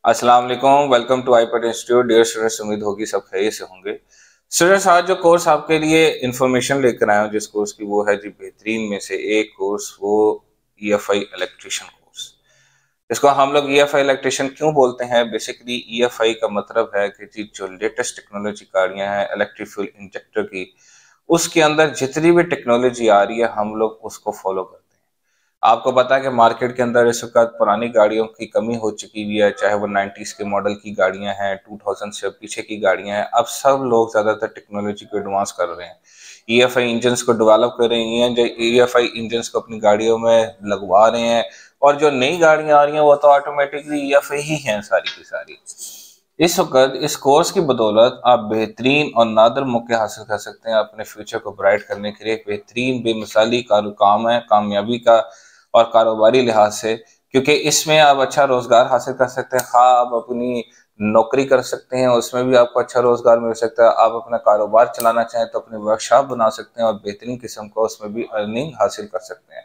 अस्सलाम वालेकुम, welcome to iPad institute. Dear students, उम्मीद होगी सब खैरियत से होंगे। स्टूडेंट्स, आज जो कोर्स आपके लिए इंफॉर्मेशन लेकर आया हूँ जिस कोर्स की, वो है जी बेहतरीन में से एक कोर्स, वो ईएफआई इलेक्ट्रिशियन कोर्स। इसको हम लोग ईएफआई इलेक्ट्रिशियन क्यों बोलते हैं? बेसिकली ईएफआई का मतलब है कि जी जो लेटेस्ट टेक्नोलॉजी गाड़ियाँ हैं इलेक्ट्रिक फ्यूल इंजेक्टर की, उसके अंदर जितनी भी टेक्नोलॉजी आ रही है हम लोग उसको फॉलो करते हैं। आपको पता है कि मार्केट के अंदर इस वक्त पुरानी गाड़ियों की कमी हो चुकी हुई है, चाहे वो 90s के मॉडल की गाड़ियां हैं, 2000 से पीछे की गाड़ियां हैं। अब सब लोग ज़्यादातर टेक्नोलॉजी को एडवांस कर रहे हैं, ईएफआई इंजन्स को डेवलप कर रहे हैं, जो ईएफआई इंजन्स को अपनी गाड़ियों में लगवा रहे हैं। और जो नई गाड़ियां आ रही हैं वो तो ऑटोमेटिकली ईएफआई ही हैं सारी की सारी। इस वक्त इस कोर्स की बदौलत आप बेहतरीन और नादर मौके हासिल कर सकते हैं अपने फ्यूचर को ब्राइट करने के लिए। बेहतरीन बेमिसाली काम है कामयाबी का और कारोबारी लिहाज से, क्योंकि इसमें आप अच्छा रोजगार हासिल कर सकते हैं। हाँ, आप अपनी नौकरी कर सकते हैं, उसमें भी आपको अच्छा रोजगार मिल सकता है। आप अपना कारोबार चलाना चाहें तो अपनी वर्कशॉप बना सकते हैं और बेहतरीन किस्म का उसमें भी अर्निंग हासिल कर सकते हैं।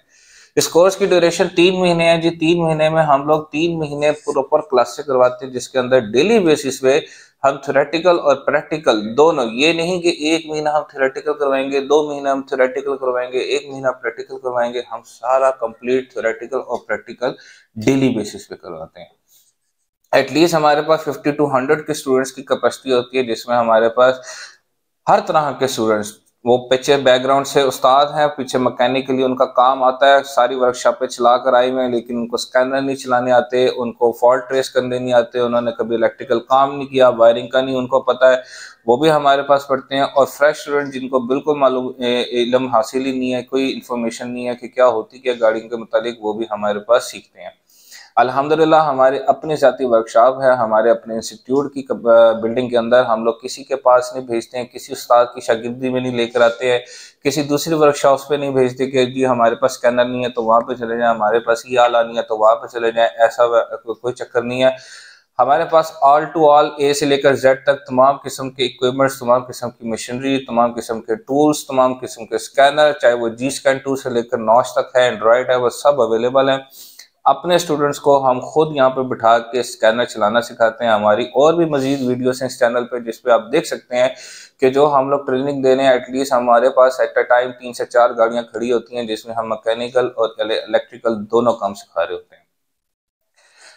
इस कोर्स की ड्यूरेशन 3 महीने है जी। 3 महीने में हम लोग 3 महीने प्रॉपर क्लासेस करवाते हैं, जिसके अंदर डेली बेसिस पे हम थ्योरेटिकल और प्रैक्टिकल दोनों, ये नहीं कि 1 महीना हम थ्योरेटिकल करवाएंगे, 2 महीने हम थ्योरेटिकल करवाएंगे, 1 महीना प्रैक्टिकल करवाएंगे। हम सारा कंप्लीट थ्योरेटिकल और प्रैक्टिकल डेली बेसिस पे करवाते हैं। एटलीस्ट हमारे पास 50 to 100 के स्टूडेंट्स की कैपेसिटी होती है, जिसमें हमारे पास हर तरह के स्टूडेंट्स, वो पीछे बैकग्राउंड से उस्ताद हैं, पीछे मैकेनिकली उनका काम आता है, सारी वर्कशॉप पे चला कर आए हुए हैं, लेकिन उनको स्कैनर नहीं चलाने आते, उनको फॉल्ट ट्रेस करने नहीं आते, उन्होंने कभी इलेक्ट्रिकल काम नहीं किया, वायरिंग का नहीं उनको पता है, वो भी हमारे पास पढ़ते हैं। और फ्रेश स्टूडेंट जिनको बिल्कुल मालूम इल्म हासिल ही नहीं है, कोई इन्फॉर्मेशन नहीं है कि क्या होती क्या गाड़ी के मुतालिक, वो भी हमारे पास सीखते हैं। अल्हम्दुलिल्लाह हमारे अपने जाती वर्कशॉप है, हमारे अपने इंस्टीट्यूट की बिल्डिंग के अंदर। हम लोग किसी के पास नहीं भेजते हैं, किसी उस्ताद की शागिर्दी में नहीं लेकर आते हैं, किसी दूसरी वर्कशॉप पे नहीं भेजते कि जी हमारे पास स्कैनर नहीं है तो वहाँ पे चले जाएं, हमारे पास ये आला नहीं है तो वहाँ पे चले जाएं। ऐसा कोई चक्कर नहीं है। हमारे पास ऑल टू ऑल ए से लेकर जेड तक तमाम किस्म के इक्विपमेंट्स, तमाम किस्म की मशीनरी, तमाम किस्म के टूल्स, तमाम किस्म के स्कैनर, चाहे वो जी स्कैन 2 से लेकर नॉच तक है, एंड्रॉइड है, वो सब अवेलेबल है। अपने स्टूडेंट्स को हम खुद यहाँ पे बिठा के स्कैनर चलाना सिखाते हैं। हमारी और भी मजीद वीडियोस हैं इस चैनल पे, जिसपे आप देख सकते हैं कि जो हम लोग ट्रेनिंग दे रहे हैं, एटलीस्ट हमारे पास एट अ टाइम 3 से 4 गाड़ियां खड़ी होती हैं, जिसमें हम मैकेनिकल और इलेक्ट्रिकल दोनों काम सिखा रहे होते हैं।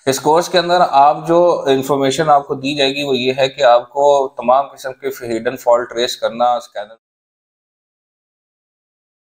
इस कोर्स के अंदर आप जो इंफॉर्मेशन आपको दी जाएगी वो ये है कि आपको तमाम किस्म के हिडन फॉल्ट ट्रेस करना, स्कैनर